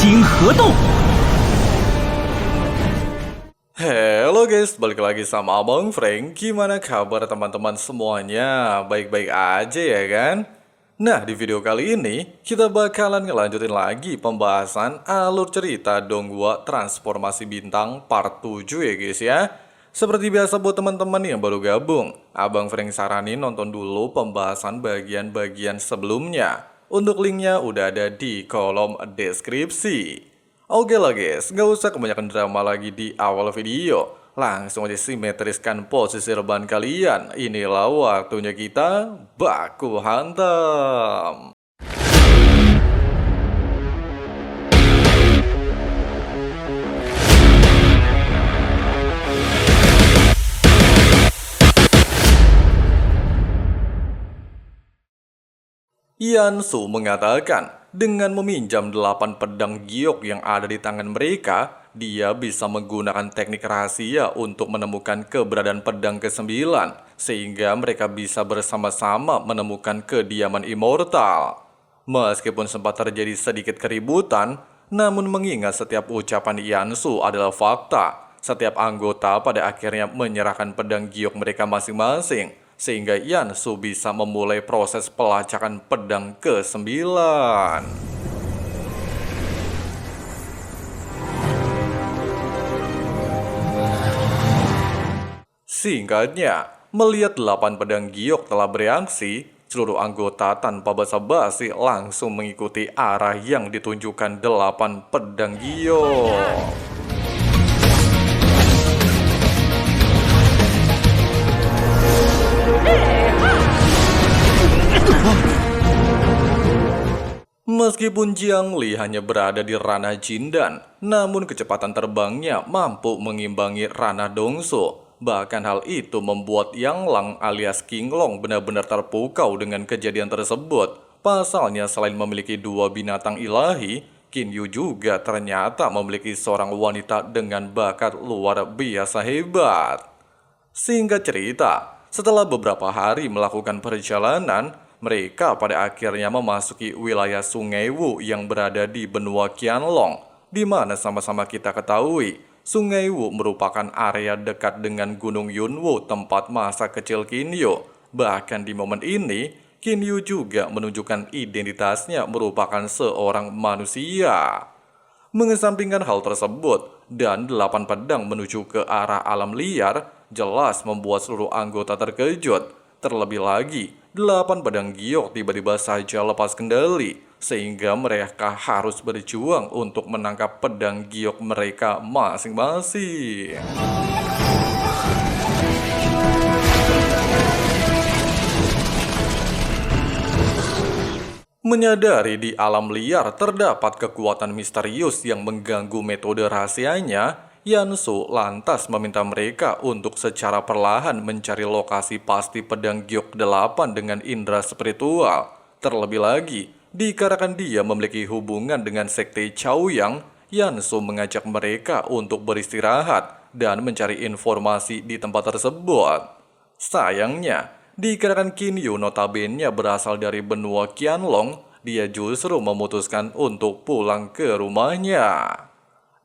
星河斗。 Halo guys, balik lagi sama Abang Frank. Gimana kabar teman-teman semuanya? Baik-baik aja ya kan? Nah, di video kali ini kita bakalan ngelanjutin lagi pembahasan alur cerita Donghua Transformasi Bintang part 7 ya guys ya. Seperti biasa buat teman-teman yang baru gabung, Abang Frank saranin nonton dulu pembahasan bagian-bagian sebelumnya. Untuk linknya udah ada di kolom deskripsi. Oke lah guys, nggak usah kebanyakan drama lagi di awal video. Langsung aja simetriskan posisi rebahan kalian. Inilah waktunya kita baku hantam. Yansu mengatakan, dengan meminjam 8 pedang giok yang ada di tangan mereka, dia bisa menggunakan teknik rahasia untuk menemukan keberadaan pedang ke-9, sehingga mereka bisa bersama-sama menemukan kediaman immortal. Meskipun sempat terjadi sedikit keributan, namun mengingat setiap ucapan Yansu adalah fakta, setiap anggota pada akhirnya menyerahkan pedang giok mereka masing-masing, sehingga Yansu bisa memulai proses pelacakan pedang ke-9. Singkatnya, melihat 8 pedang giok telah bereaksi, seluruh anggota tanpa basa-basi langsung mengikuti arah yang ditunjukkan 8 pedang giok. Meskipun Jiang Li hanya berada di ranah Jindan, namun kecepatan terbangnya mampu mengimbangi ranah Dongso. Bahkan hal itu membuat Yang Lang alias King Long benar-benar terpukau dengan kejadian tersebut. Pasalnya selain memiliki 2 binatang ilahi, Qin Yu juga ternyata memiliki seorang wanita dengan bakat luar biasa hebat. Singkat cerita, setelah beberapa hari melakukan perjalanan, mereka pada akhirnya memasuki wilayah Sungai Wu yang berada di benua Qianlong, di mana sama-sama kita ketahui, Sungai Wu merupakan area dekat dengan Gunung Yunwu tempat masa kecil Qin Yu. Bahkan di momen ini, Qin Yu juga menunjukkan identitasnya merupakan seorang manusia. Mengesampingkan hal tersebut, dan 8 pedang menuju ke arah alam liar, jelas membuat seluruh anggota terkejut. Terlebih lagi, 8 pedang giok tiba-tiba saja lepas kendali, sehingga mereka harus berjuang untuk menangkap pedang giok mereka masing-masing. Menyadari di alam liar terdapat kekuatan misterius yang mengganggu metode rahasianya, Yansu lantas meminta mereka untuk secara perlahan mencari lokasi pasti pedang giok 8 dengan indera spiritual. Terlebih lagi, dikarenakan dia memiliki hubungan dengan sekte Chaoyang, Yansu mengajak mereka untuk beristirahat dan mencari informasi di tempat tersebut. Sayangnya, dikarenakan Qin Yu notabene berasal dari benua Qianlong, dia justru memutuskan untuk pulang ke rumahnya.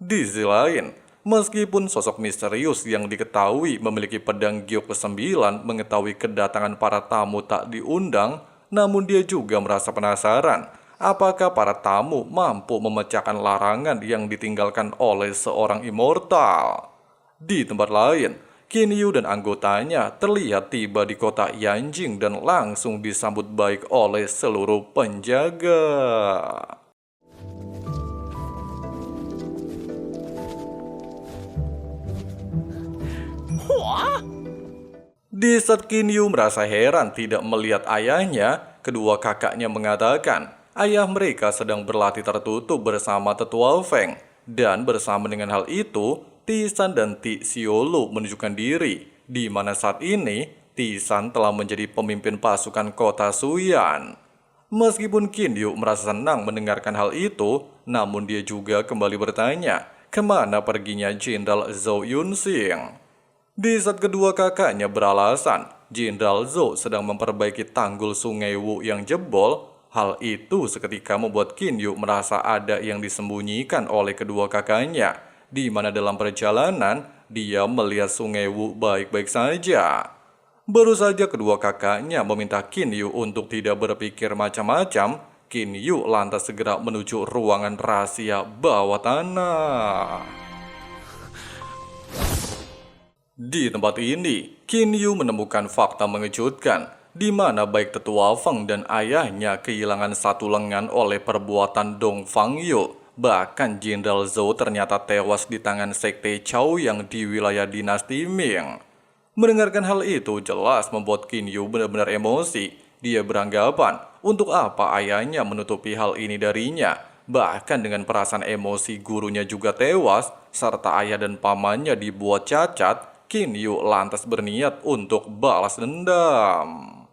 Di sisi lain, meskipun sosok misterius yang diketahui memiliki pedang giok ke-9 mengetahui kedatangan para tamu tak diundang, namun dia juga merasa penasaran apakah para tamu mampu memecahkan larangan yang ditinggalkan oleh seorang immortal. Di tempat lain, Qin Yu dan anggotanya terlihat tiba di kota Yanjing dan langsung disambut baik oleh seluruh penjaga. Di saat Qin Yu merasa heran tidak melihat ayahnya, kedua kakaknya mengatakan ayah mereka sedang berlatih tertutup bersama tetua Feng. Dan bersama dengan hal itu, Tisan dan Ti Xiolu menunjukkan diri, di mana saat ini Tisan telah menjadi pemimpin pasukan kota Suyan. Meskipun Qin Yu merasa senang mendengarkan hal itu, namun dia juga kembali bertanya, kemana perginya Jenderal Zhou Yunxing? Di saat kedua kakaknya beralasan, Jenderal Zhou sedang memperbaiki tanggul Sungai Wu yang jebol, Hal itu seketika membuat Qin Yu merasa ada yang disembunyikan oleh kedua kakaknya, di mana dalam perjalanan dia melihat Sungai Wu baik-baik saja. Baru saja kedua kakaknya meminta Qin Yu untuk tidak berpikir macam-macam, Qin Yu lantas segera menuju ruangan rahasia bawah tanah. Di tempat ini, Qin Yu menemukan fakta mengejutkan, di mana baik tetua Feng dan ayahnya kehilangan satu lengan oleh perbuatan Dong Fangyu. Bahkan Jenderal Zhou ternyata tewas di tangan Sekte Chaoyang di wilayah dinasti Ming. Mendengarkan hal itu jelas membuat Qin Yu benar-benar emosi. Dia beranggapan untuk apa ayahnya menutupi hal ini darinya. Bahkan dengan perasaan emosi gurunya juga tewas, serta ayah dan pamannya dibuat cacat, Qin Yu lantas berniat untuk balas dendam.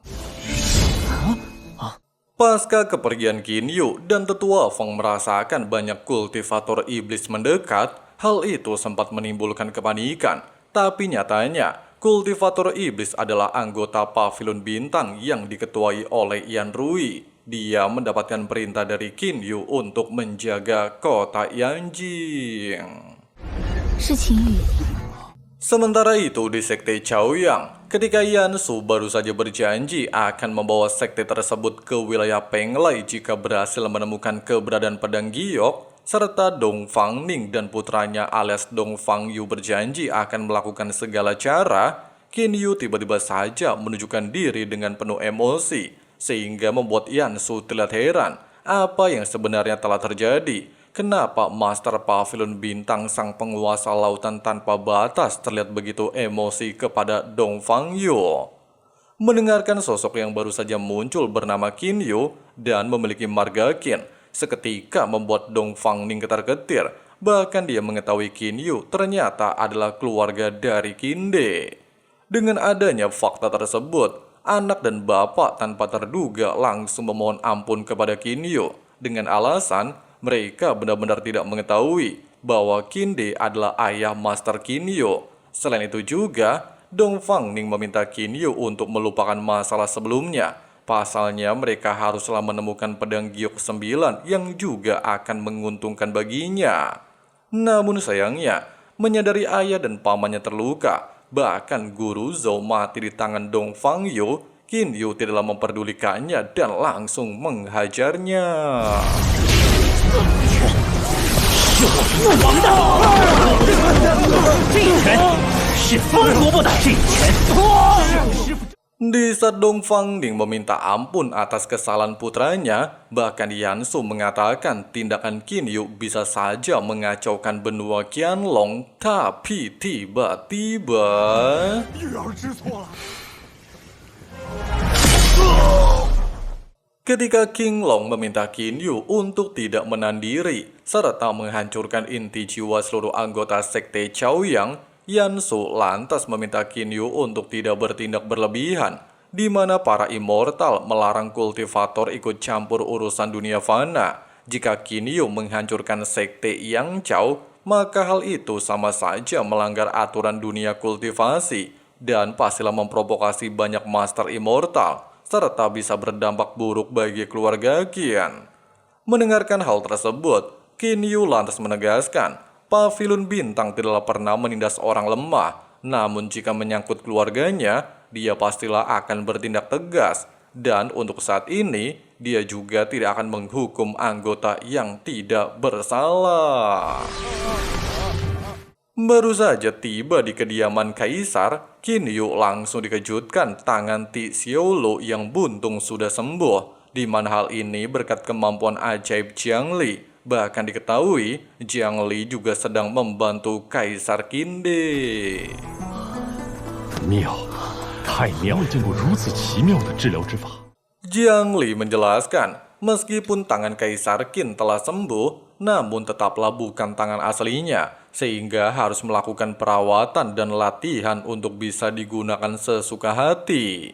Pasca kepergian Qin Yu dan tetua Feng merasakan banyak kultivator iblis mendekat, hal itu sempat menimbulkan kepanikan. Tapi nyatanya, kultivator iblis adalah anggota Pavilion Bintang yang diketuai oleh Yan Rui. Dia mendapatkan perintah dari Qin Yu untuk menjaga kota Yanjing. Sementara itu di Sekte Chaoyang, ketika Yan Su baru saja berjanji akan membawa sekte tersebut ke wilayah Penglai jika berhasil menemukan keberadaan pedang giok, serta Dong Fangning dan putranya alias Dong Fangyu berjanji akan melakukan segala cara, Qin Yu tiba-tiba saja menunjukkan diri dengan penuh emosi, sehingga membuat Yan Su terlihat heran apa yang sebenarnya telah terjadi. Kenapa Master Pavilion Bintang sang penguasa lautan tanpa batas terlihat begitu emosi kepada Dong Fangyu? Mendengarkan sosok yang baru saja muncul bernama Qin Yu dan memiliki marga Qin, seketika membuat Dong Fangning ketar-ketir. Bahkan dia mengetahui Qin Yu ternyata adalah keluarga dari Qinde. Dengan adanya fakta tersebut, anak dan bapak tanpa terduga langsung memohon ampun kepada Qin Yu dengan alasan mereka benar-benar tidak mengetahui bahwa Qinde adalah ayah Master Qin Yu. Selain itu juga, Dong Fangning meminta Qin Yu untuk melupakan masalah sebelumnya. Pasalnya mereka haruslah menemukan pedang giok ke-9 yang juga akan menguntungkan baginya. Namun sayangnya, menyadari ayah dan pamannya terluka, bahkan guru Zhou mati di tangan Dong Fangyu, Qin Yu tidaklah memperdulikannya dan langsung menghajarnya. Di saat Dong Fangning meminta ampun atas kesalahan putranya, bahkan Yan Su mengatakan tindakan Qin Yu bisa saja mengacaukan benua Qianlong, tapi tiba-tiba ketika King Long meminta Qin Yu untuk tidak menandiri serta menghancurkan inti jiwa seluruh anggota Sekte Chaoyang, Yan Su lantas meminta Qin Yu untuk tidak bertindak berlebihan, di mana para immortal melarang kultivator ikut campur urusan dunia fana. Jika Qin Yu menghancurkan Sekte Yang Chao, maka hal itu sama saja melanggar aturan dunia kultivasi dan pastilah memprovokasi banyak master immortal, serta bisa berdampak buruk bagi keluarga Qian. Mendengarkan hal tersebut, Qin Yu lantas menegaskan, Pavilion Bintang tidaklah pernah menindas orang lemah, namun jika menyangkut keluarganya, dia pastilah akan bertindak tegas. Dan untuk saat ini, dia juga tidak akan menghukum anggota yang tidak bersalah. Baru saja tiba di kediaman Kaisar, Qin Yu langsung dikejutkan tangan Ti Xiaolu yang buntung sudah sembuh, di mana hal ini berkat kemampuan ajaib Jiang Li. Bahkan diketahui, Jiang Li juga sedang membantu Kaisar Qinde. Jiang Li menjelaskan, meskipun tangan Kaisar Qin telah sembuh, namun tetaplah bukan tangan aslinya, sehingga harus melakukan perawatan dan latihan untuk bisa digunakan sesuka hati.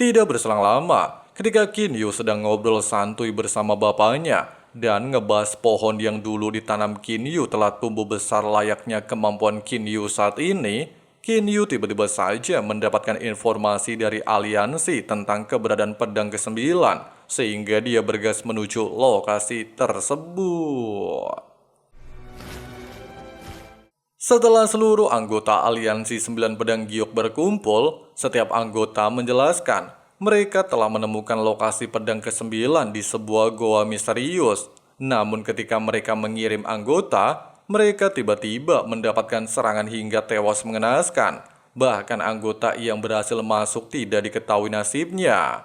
Tidak berselang lama, ketika Qin Yu sedang ngobrol santuy bersama bapaknya dan ngebahas pohon yang dulu ditanam Qin Yu telah tumbuh besar layaknya kemampuan Qin Yu saat ini, Qin Yu tiba-tiba saja mendapatkan informasi dari aliansi tentang keberadaan pedang ke-9. sehingga dia bergegas menuju lokasi tersebut. Setelah seluruh anggota aliansi 9 pedang giok berkumpul, setiap anggota menjelaskan mereka telah menemukan lokasi pedang ke-9 di sebuah goa misterius. Namun ketika mereka mengirim anggota, mereka tiba-tiba mendapatkan serangan hingga tewas mengenaskan. Bahkan anggota yang berhasil masuk tidak diketahui nasibnya.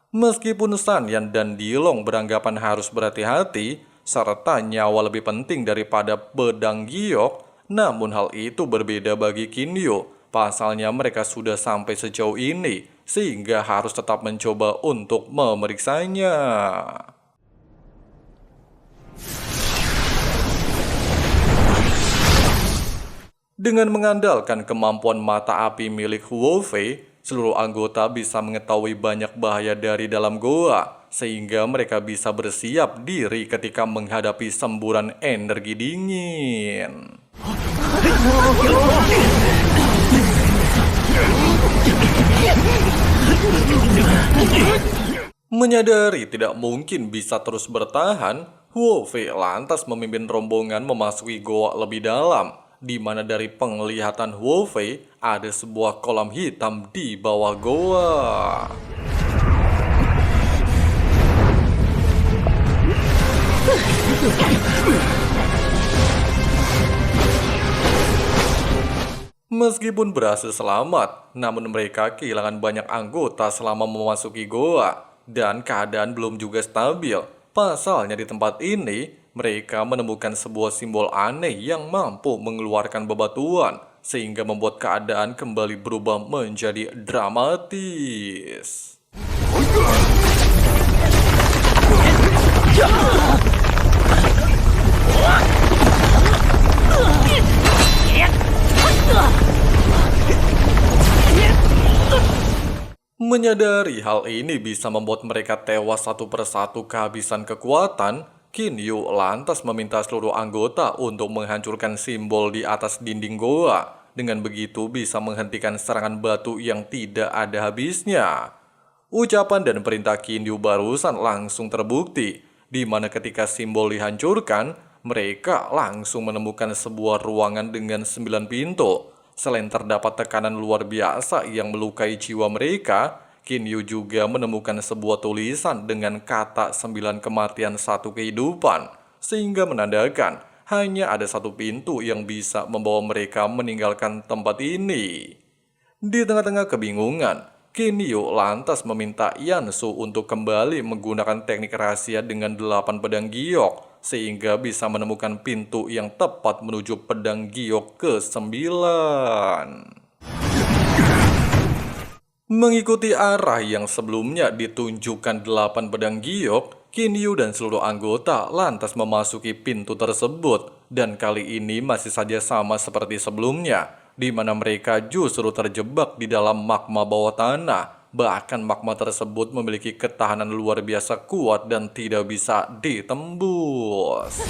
Meskipun Sanyan dan Dilong beranggapan harus berhati-hati, serta nyawa lebih penting daripada pedang giok, namun hal itu berbeda bagi Kinyu. Pasalnya mereka sudah sampai sejauh ini, sehingga harus tetap mencoba untuk memeriksanya. Dengan mengandalkan kemampuan mata api milik Huo Fei, seluruh anggota bisa mengetahui banyak bahaya dari dalam goa, sehingga mereka bisa bersiap diri ketika menghadapi semburan energi dingin. Menyadari tidak mungkin bisa terus bertahan, Huo Fei lantas memimpin rombongan memasuki goa lebih dalam, di mana dari penglihatan Huo Fei ada sebuah kolam hitam di bawah goa. Meskipun berhasil selamat, namun mereka kehilangan banyak anggota selama memasuki goa, dan keadaan belum juga stabil. Pasalnya di tempat ini, mereka menemukan sebuah simbol aneh yang mampu mengeluarkan bebatuan, sehingga membuat keadaan kembali berubah menjadi dramatis. Menyadari hal ini bisa membuat mereka tewas satu persatu kehabisan kekuatan, Kinyu lantas meminta seluruh anggota untuk menghancurkan simbol di atas dinding goa. Dengan begitu bisa menghentikan serangan batu yang tidak ada habisnya. Ucapan dan perintah Kinyu barusan langsung terbukti, di mana ketika simbol dihancurkan, mereka langsung menemukan sebuah ruangan dengan 9 pintu. Selain terdapat tekanan luar biasa yang melukai jiwa mereka, Kinyu juga menemukan sebuah tulisan dengan kata 9 kematian 1 kehidupan, sehingga menandakan hanya ada 1 pintu yang bisa membawa mereka meninggalkan tempat ini. Di tengah-tengah kebingungan, Kinyu lantas meminta Yansu untuk kembali menggunakan teknik rahasia dengan 8 pedang giok, sehingga bisa menemukan pintu yang tepat menuju pedang giok ke-9. Mengikuti arah yang sebelumnya ditunjukkan 8 pedang giok, Kinyu dan seluruh anggota lantas memasuki pintu tersebut, dan kali ini masih saja sama seperti sebelumnya, di mana mereka justru terjebak di dalam magma bawah tanah. Bahkan magma tersebut memiliki ketahanan luar biasa kuat dan tidak bisa ditembus.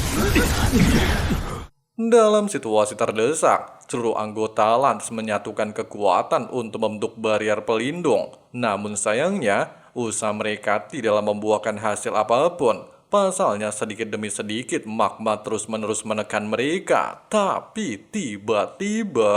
Dalam situasi terdesak, seluruh anggota lantas menyatukan kekuatan untuk membentuk barrier pelindung. Namun sayangnya, usaha mereka tidaklah membuahkan hasil apapun. Pasalnya sedikit demi sedikit magma terus-menerus menekan mereka. Tapi tiba-tiba...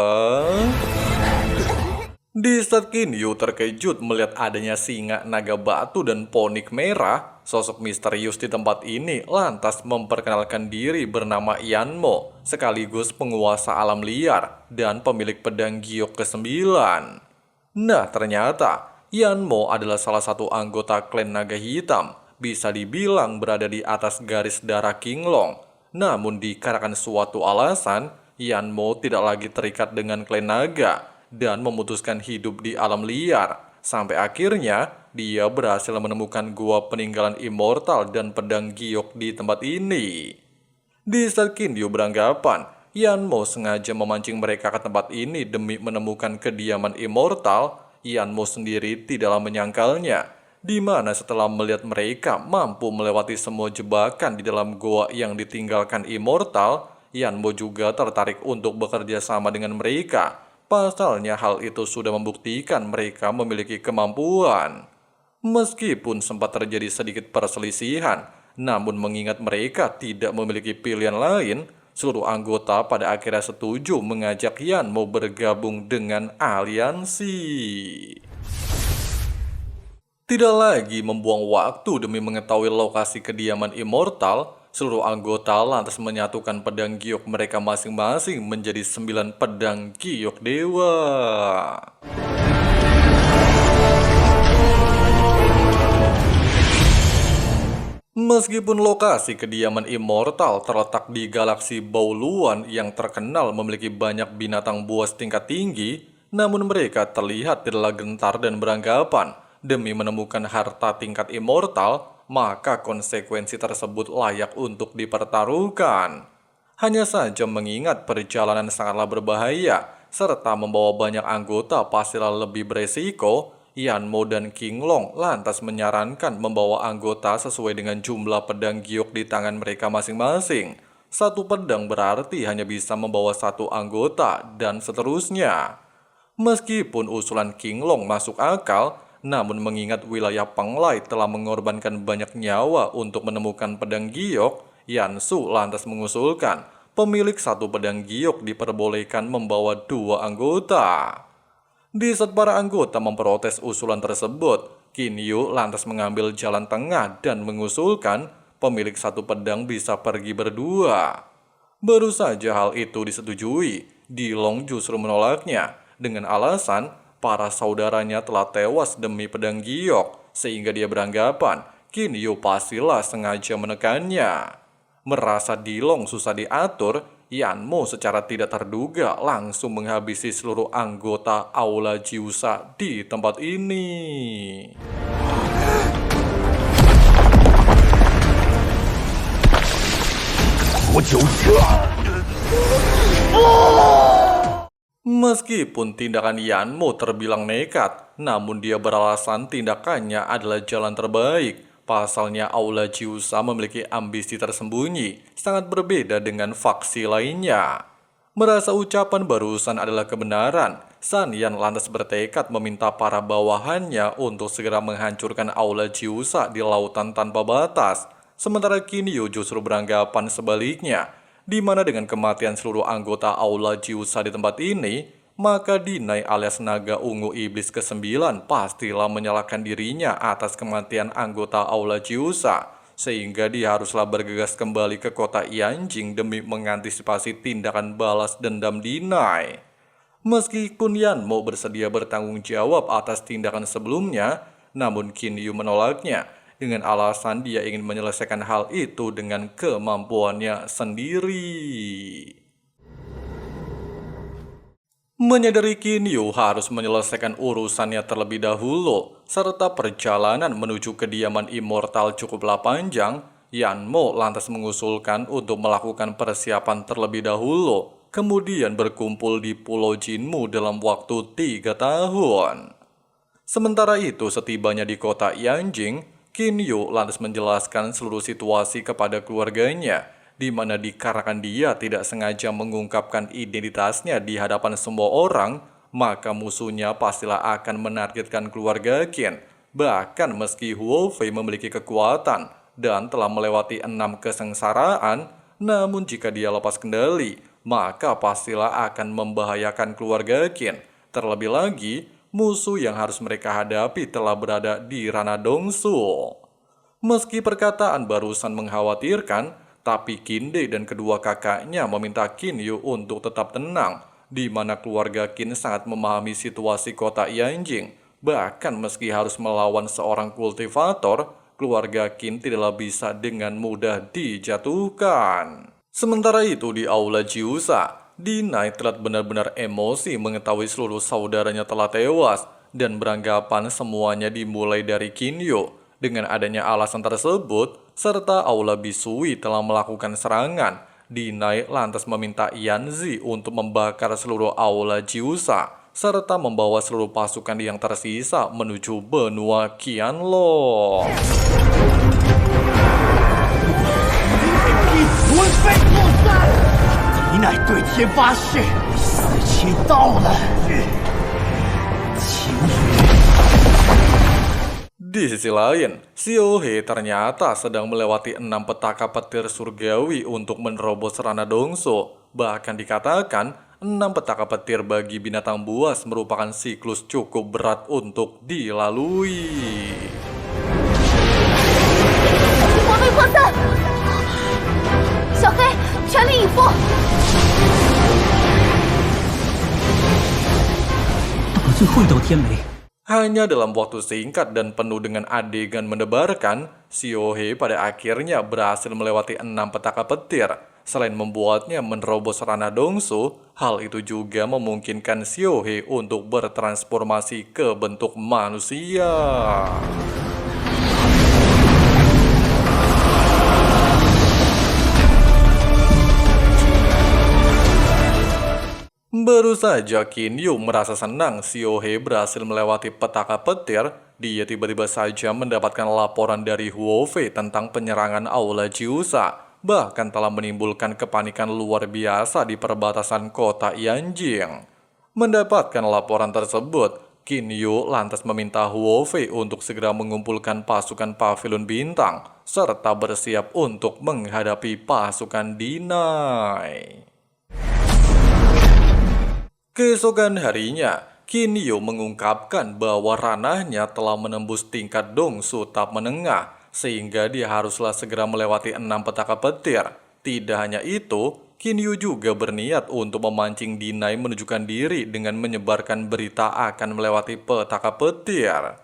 Di saat Kinyu terkejut melihat adanya singa naga batu dan ponik merah, sosok misterius di tempat ini lantas memperkenalkan diri bernama Yanmo, sekaligus penguasa alam liar dan pemilik pedang giok ke-9. Nah, ternyata Yanmo adalah salah satu anggota klan naga hitam, bisa dibilang berada di atas garis darah Qinglong. Namun dikarenakan suatu alasan, Yanmo tidak lagi terikat dengan klan naga dan memutuskan hidup di alam liar. Sampai akhirnya, dia berhasil menemukan gua peninggalan immortal dan pedang giok di tempat ini. Di saat Kinyu beranggapan, Yanmo sengaja memancing mereka ke tempat ini demi menemukan kediaman immortal, Yanmo sendiri tidaklah menyangkalnya, di mana setelah melihat mereka mampu melewati semua jebakan di dalam goa yang ditinggalkan immortal, Yanmo juga tertarik untuk bekerja sama dengan mereka. Pasalnya hal itu sudah membuktikan mereka memiliki kemampuan. Meskipun sempat terjadi sedikit perselisihan, namun mengingat mereka tidak memiliki pilihan lain, seluruh anggota pada akhirnya setuju mengajak Yanmo bergabung dengan aliansi. Tidak lagi membuang waktu demi mengetahui lokasi kediaman Immortal, seluruh anggota lantas menyatukan pedang giok mereka masing-masing menjadi 9 pedang giok dewa. Meskipun lokasi kediaman Immortal terletak di galaksi Bauluan yang terkenal memiliki banyak binatang buas tingkat tinggi, namun mereka terlihat tidaklah gentar dan beranggapan demi menemukan harta tingkat Immortal, maka konsekuensi tersebut layak untuk dipertaruhkan. Hanya saja mengingat perjalanan sangatlah berbahaya, serta membawa banyak anggota pastilah lebih beresiko, Yanmo dan King Long lantas menyarankan membawa anggota sesuai dengan jumlah pedang giok di tangan mereka masing-masing. Satu pedang berarti hanya bisa membawa satu anggota, dan seterusnya. Meskipun usulan King Long masuk akal, namun mengingat wilayah Penglai telah mengorbankan banyak nyawa untuk menemukan pedang giok, Yansu lantas mengusulkan pemilik satu pedang giok diperbolehkan membawa 2 anggota. Di saat para anggota memprotes usulan tersebut, Kinyu lantas mengambil jalan tengah dan mengusulkan pemilik satu pedang bisa pergi berdua. Baru saja hal itu disetujui, Dilong justru menolaknya dengan alasan para saudaranya telah tewas demi pedang giok, sehingga dia beranggapan Kinyu pastilah sengaja menekannya. Merasa Dilong susah diatur, Yanmo secara tidak terduga langsung menghabisi seluruh anggota Aula Jiusa di tempat ini. Meskipun tindakan Yanmo terbilang nekat, namun dia beralasan tindakannya adalah jalan terbaik. Pasalnya Aula Jiusa memiliki ambisi tersembunyi, sangat berbeda dengan faksi lainnya. Merasa ucapan barusan adalah kebenaran, San Yan lantas bertekad meminta para bawahannya untuk segera menghancurkan Aula Jiusa di lautan tanpa batas. Sementara Kinyu justru beranggapan sebaliknya, di mana dengan kematian seluruh anggota Aula Jiusa di tempat ini, maka Dinai alias naga ungu iblis ke-9 pastilah menyalahkan dirinya atas kematian anggota Aula Jiusa, sehingga dia haruslah bergegas kembali ke kota Yanjing demi mengantisipasi tindakan balas dendam Dinai. Meskipun Yanmo bersedia bertanggung jawab atas tindakan sebelumnya, namun Kinyu menolaknya dengan alasan dia ingin menyelesaikan hal itu dengan kemampuannya sendiri. Menyadari Kinyu harus menyelesaikan urusannya terlebih dahulu, serta perjalanan menuju kediaman Immortal cukuplah panjang, Yanmo lantas mengusulkan untuk melakukan persiapan terlebih dahulu, kemudian berkumpul di Pulau Jinmu dalam waktu 3 tahun. Sementara itu, setibanya di kota Yanjing, Kinyu lantas menjelaskan seluruh situasi kepada keluarganya, di mana dikarenakan dia tidak sengaja mengungkapkan identitasnya di hadapan semua orang, maka musuhnya pastilah akan menargetkan keluarga Qin. Bahkan meski Huo Fei memiliki kekuatan dan telah melewati 6 kesengsaraan, namun jika dia lepas kendali, maka pastilah akan membahayakan keluarga Qin. Terlebih lagi, musuh yang harus mereka hadapi telah berada di ranah Dongsu. Meski perkataan barusan mengkhawatirkan, tapi Kinde dan kedua kakaknya meminta Kinyu untuk tetap tenang, di mana keluarga Qin sangat memahami situasi kota Yanjing. Bahkan meski harus melawan seorang kultivator, keluarga Qin tidaklah bisa dengan mudah dijatuhkan. Sementara itu di Aula Jiusa, Dinai terlihat benar-benar emosi mengetahui seluruh saudaranya telah tewas dan beranggapan semuanya dimulai dari Kinyu. Dengan adanya alasan tersebut, serta Aula Bisui telah melakukan serangan, Dinai lantas meminta Yanzi untuk membakar seluruh Aula Jiusa, serta membawa seluruh pasukan yang tersisa menuju benua Qianlong. Di sisi lain, Xiaohe ternyata sedang melewati 6 petaka petir surgawi untuk menerobos Rana Dongso. Bahkan dikatakan, 6 petaka petir bagi binatang buas merupakan siklus cukup berat untuk dilalui. 魔被扩散，小黑全力以赴。到了最后一道天雷， Hanya dalam waktu singkat dan penuh dengan adegan mendebarkan, Xiaohe pada akhirnya berhasil melewati 6 petaka petir. Selain membuatnya menerobos Rana Dongso, hal itu juga memungkinkan Xiaohe untuk bertransformasi ke bentuk manusia. Baru saja Qin Yu merasa senang Xiaohe berhasil melewati petaka petir, dia tiba-tiba saja mendapatkan laporan dari Huo Fei tentang penyerangan Aula Jiusa, bahkan telah menimbulkan kepanikan luar biasa di perbatasan kota Yanjing. Mendapatkan laporan tersebut, Qin Yu lantas meminta Huo Fei untuk segera mengumpulkan pasukan Pavilion Bintang, serta bersiap untuk menghadapi pasukan Dinai. Keesokan harinya, Qin Yu mengungkapkan bahwa ranahnya telah menembus tingkat Dongsu tahap menengah, sehingga dia haruslah segera melewati 6 petaka petir. Tidak hanya itu, Qin Yu juga berniat untuk memancing Dinai menunjukkan diri dengan menyebarkan berita akan melewati petaka petir.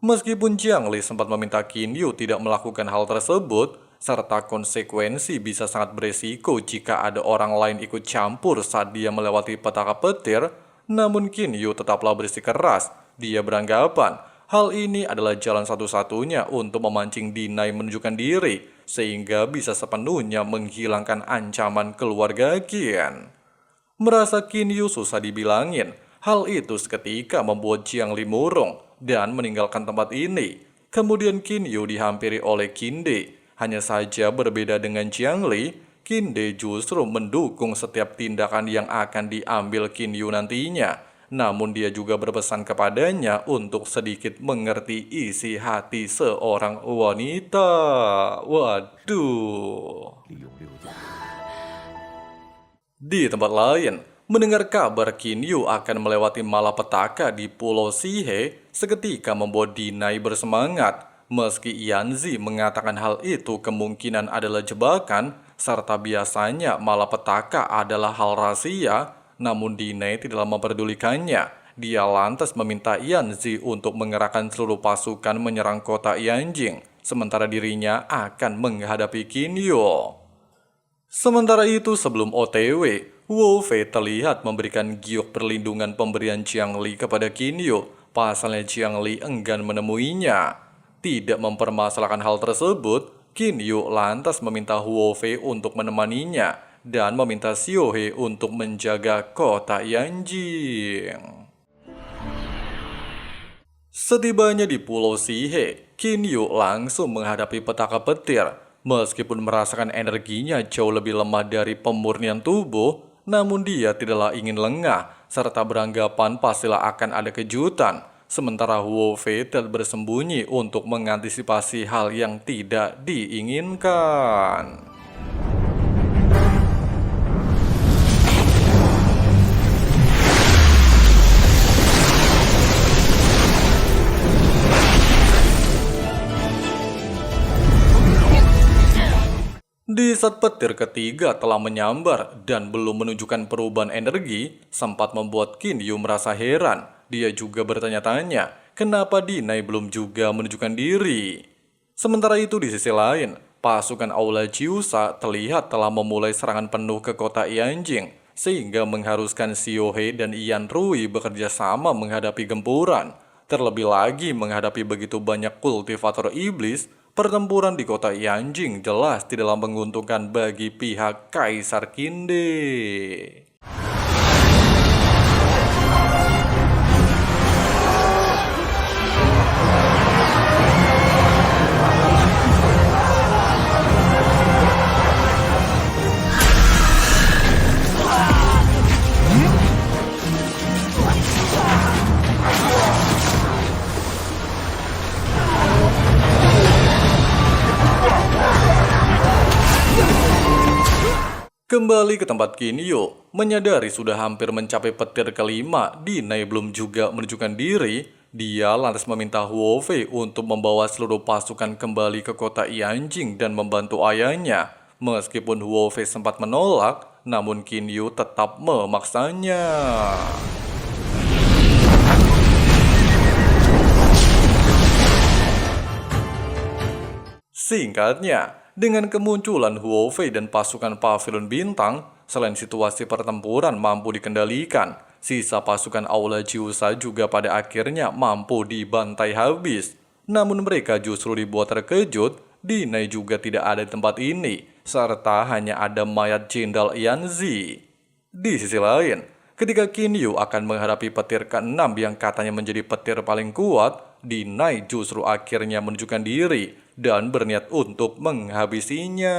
Meskipun Jiang Li sempat meminta Qin Yu tidak melakukan hal tersebut, serta konsekuensi bisa sangat beresiko jika ada orang lain ikut campur saat dia melewati petaka petir, namun Qin Yu tetaplah bersikeras. Dia beranggapan hal ini adalah jalan satu-satunya untuk memancing Dinai menunjukkan diri, sehingga bisa sepenuhnya menghilangkan ancaman keluarga Qin. Merasa Qin Yu susah dibilangin, hal itu seketika membuat Jiang Li murung dan meninggalkan tempat ini. Kemudian Qin Yu dihampiri oleh Qin De. Hanya saja berbeda dengan Jiang Li, Qin De justru mendukung setiap tindakan yang akan diambil Qin Yu nantinya. Namun dia juga berpesan kepadanya untuk sedikit mengerti isi hati seorang wanita. Waduh. Di tempat lain, mendengar kabar Qin Yu akan melewati malapetaka di Pulau Sihe, seketika membuat Dinai bersemangat. Meski Yanzi mengatakan hal itu kemungkinan adalah jebakan, serta biasanya malapetaka adalah hal rahasia, namun Dinai tidaklah memperdulikannya. Dia lantas meminta Yanzi untuk mengerahkan seluruh pasukan menyerang kota Yanjing, sementara dirinya akan menghadapi Qin Yu. Sementara itu sebelum OTW, Huo Fei terlihat memberikan giok perlindungan pemberian Jiang Li kepada Qin Yu. Pasalnya Jiang Li enggan menemuinya. Tidak mempermasalahkan hal tersebut, Qin Yu lantas meminta Huo Fei untuk menemaninya dan meminta Xiaohe untuk menjaga kota Yanjing. Setibanya di Pulau Sihe, Qin Yu langsung menghadapi petaka petir. Meskipun merasakan energinya jauh lebih lemah dari pemurnian tubuh, namun dia tidaklah ingin lengah, serta beranggapan pastilah akan ada kejutan. Sementara Huo Fei tetap bersembunyi untuk mengantisipasi hal yang tidak diinginkan. Di saat petir ketiga telah menyambar dan belum menunjukkan perubahan energi, sempat membuat Qin Yu merasa heran. Dia juga bertanya-tanya, kenapa Dinai belum juga menunjukkan diri. Sementara itu di sisi lain, pasukan Aula Jiusa terlihat telah memulai serangan penuh ke kota Yanjing, sehingga mengharuskan Xiaohe dan Yan Rui bekerja sama menghadapi gempuran. Terlebih lagi menghadapi begitu banyak kultivator iblis, pertempuran di kota Yanjing jelas tidaklah menguntungkan bagi pihak Kaisar Qin De. Kembali ke tempat Kinyu, menyadari sudah hampir mencapai petir kelima, Dinai belum juga menunjukkan diri. Dia lantas meminta Huo Fei untuk membawa seluruh pasukan kembali ke kota Yanjing dan membantu ayahnya. Meskipun Huo Fei sempat menolak, namun Kinyu tetap memaksanya. Singkatnya, dengan kemunculan Huo Fei dan pasukan Pavilion Bintang, selain situasi pertempuran mampu dikendalikan, sisa pasukan Aula Jiusa juga pada akhirnya mampu dibantai habis. Namun mereka justru dibuat terkejut, Dinai juga tidak ada di tempat ini, serta hanya ada mayat Jenderal Yanzi. Di sisi lain, ketika Kinyu akan menghadapi petir ke-6 yang katanya menjadi petir paling kuat, Dinai justru akhirnya menunjukkan diri dan berniat untuk menghabisinya.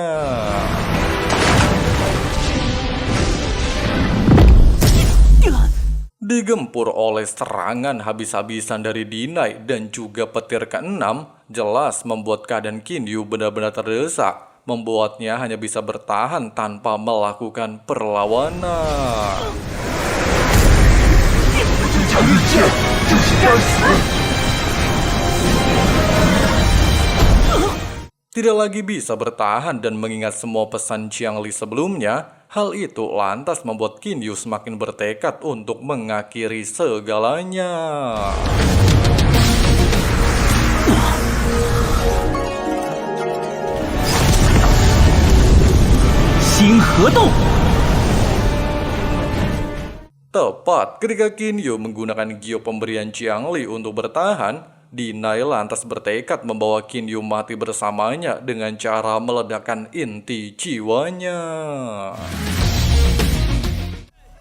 Digempur oleh serangan habis-habisan dari Dinai dan juga petir ke-6, jelas membuat keadaan Kinyu benar-benar terdesak, membuatnya hanya bisa bertahan tanpa melakukan perlawanan. Tidak lagi bisa bertahan dan mengingat semua pesan Jiang Li sebelumnya, hal itu lantas membuat Kinyu semakin bertekad untuk mengakhiri segalanya. Tepat ketika Kinyu menggunakan Gyo pemberian Jiang Li untuk bertahan, Dinai lantas bertekad membawa Kinyu mati bersamanya dengan cara meledakkan inti jiwanya.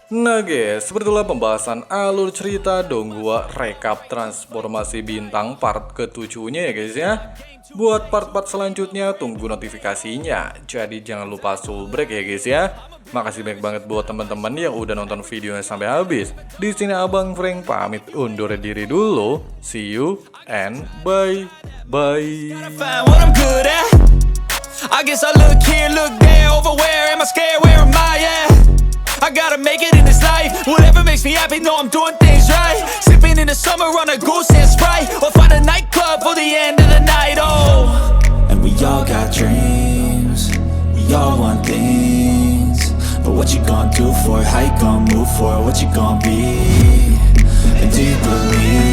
Nah guys, seperti itulah pembahasan alur cerita Donghua Recap Transformasi Bintang part ke-7-nya ya guys ya. Buat part-part selanjutnya tunggu notifikasinya. Jadi jangan lupa subrek ya guys ya. Makasih banyak banget buat teman-teman yang udah nonton videonya sampai habis. Di sini Abang Frank pamit undur diri dulu. See you and bye. Bye. I guess I look here, look there, over where am I scared, where am I at? I gotta make it in this life, whatever makes me happy, know I'm doing things right. Sipping in the summer on a goose and Sprite, or find a nightclub for the end of the night, oh. And we all got dreams, we all want things, but what you gonna do for it, how you gonna move for it, what you gonna be, and do you believe